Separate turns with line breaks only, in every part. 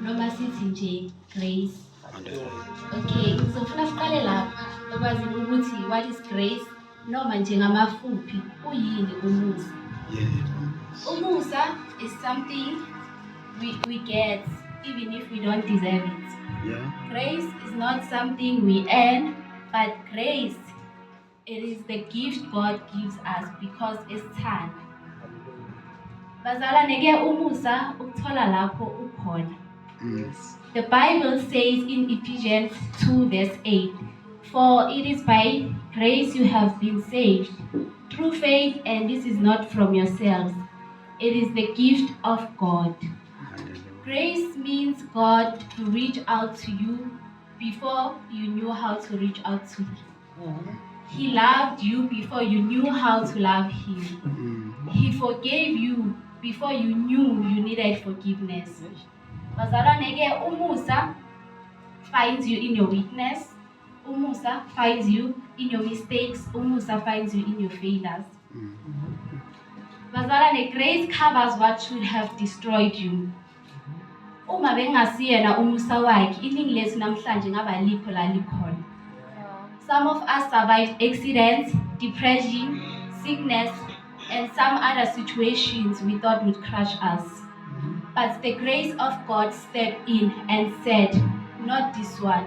noma sithi nje grace. Okay, ngizofuna siqale lapha ekwazini ukuthi what is grace noma nje ngamafuphi uyini umusa. Umusa is something we get even if we don't deserve it. Grace is not something we earn, but grace, it is the gift God gives us because it's time. Bazalwane ke umusa ukuthola lapho ukhona. The Bible says in Ephesians 2 verse 8, for it is by grace you have been saved, through faith, and this is not from yourselves. It is the gift of God. Grace means God to reach out to you before you knew how to reach out to Him. He loved you before you knew how to love Him. He forgave you before you knew you needed forgiveness. Bazalwane ke umusa finds you in your weakness. Umusa finds you in your mistakes. Umusa finds you in your failures. Bazalwane, grace covers what should have destroyed you. Uma bengasiyena umusa wakhe, iningi lethu namhlanje ngaba likho la likhona. Some of us survived accidents, depression, sickness, and some other situations we thought would crush us. But the grace of God stepped in and said, not this one,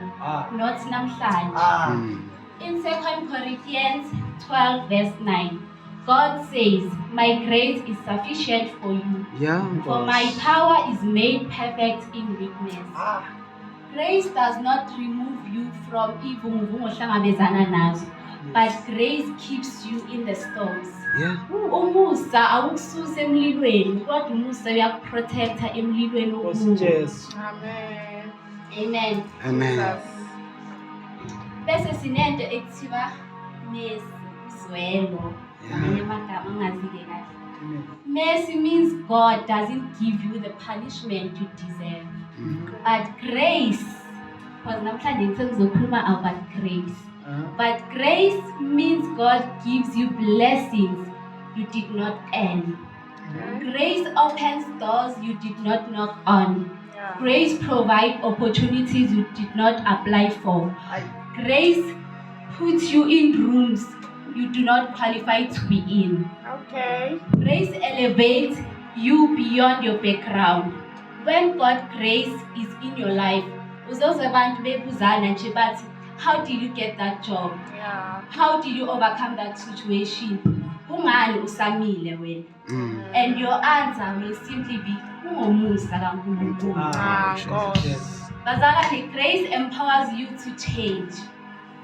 not namhlanje. In 2 Corinthians 12 verse 9, God says, my grace is sufficient for you, for my power is made perfect in weakness. Grace does not remove you from evil, but grace keeps you in the storms. Umusa awukususe emlilweni, kodwa umusa uyakuprotecta emlilweni okukhulu. Amen.
Amen.
Bese sinento ekuthiwa mesizwelo. Amanye amagama angazike kahle. Mercy means God doesn't give you the punishment you deserve. But grace, because namhlanje ngizokhuluma about grace. But grace means God gives you blessings you did not earn. Grace opens doors you did not knock on. Grace provides opportunities you did not apply for. Grace puts you in rooms you do not qualify to be in. Grace elevates you beyond your background. When God's grace is in your life, how did you get that job? How did you overcome that situation? And your answer will simply be Bazalwane, grace empowers you to change.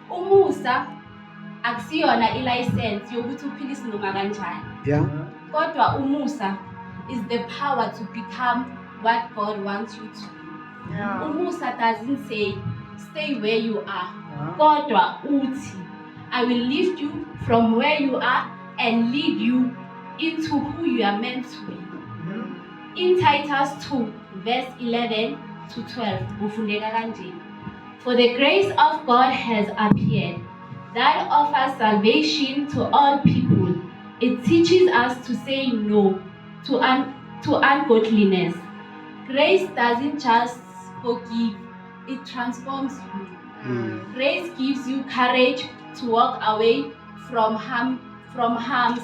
Umusa akusiyona ilicense yokuthi uphilise noma kanjani. Kodwa umusa is the power to become what God wants you to be. Umusa doesn't say stay where you are. Kodwa uthi I will lift you from where you are and lead you into who you are meant to be. In Titus 2 verse 11 to 12 kufundeka kanje. For the grace of God has appeared that offers salvation to all people. It teaches us to say no to ungodliness. Grace doesn't just forgive, it transforms you. Grace gives you courage to walk away from harms.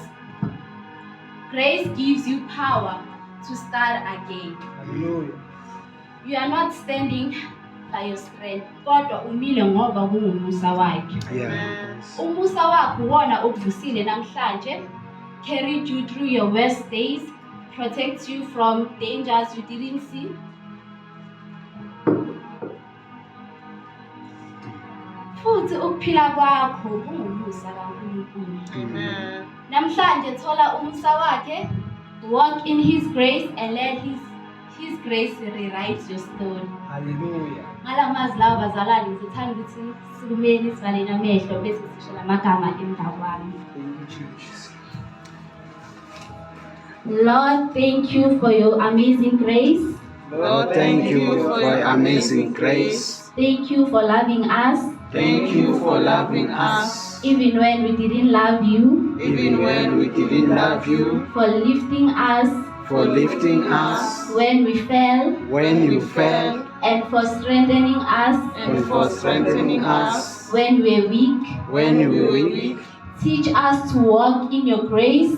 Grace gives you power to start again. You are not standing by your strength, kodwa umile ngoba kungumusa wakhe. Umusa wakhe wona okuvusile namhlanje, carried you through your worst days, protects you from dangers you didn't see. Futhi ukuphila kwakho kungumusa kaNkulunkulu. Namhlanje thola umusa wakhe, walk in his grace and let his grace rewrite your story.
Hallelujah.
Ngalamazwi lawa bazalwane ngithanda ukuthi sikumeni sivalele amehlo bese sisho lamagama emva kwami. Lord, thank you for your amazing grace.
Lord, thank you for your amazing grace.
Thank you for loving us.
Thank you for loving us.
Even when we didn't love you.
Even when we didn't love you.
For lifting us.
For lifting us.
When we fell.
When you fell.
for strengthening us when we're weak. Teach us to walk in your grace.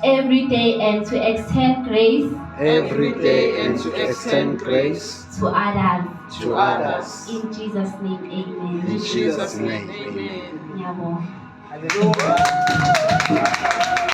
Every day and to extend grace to others. In Jesus' name, amen. Yabo.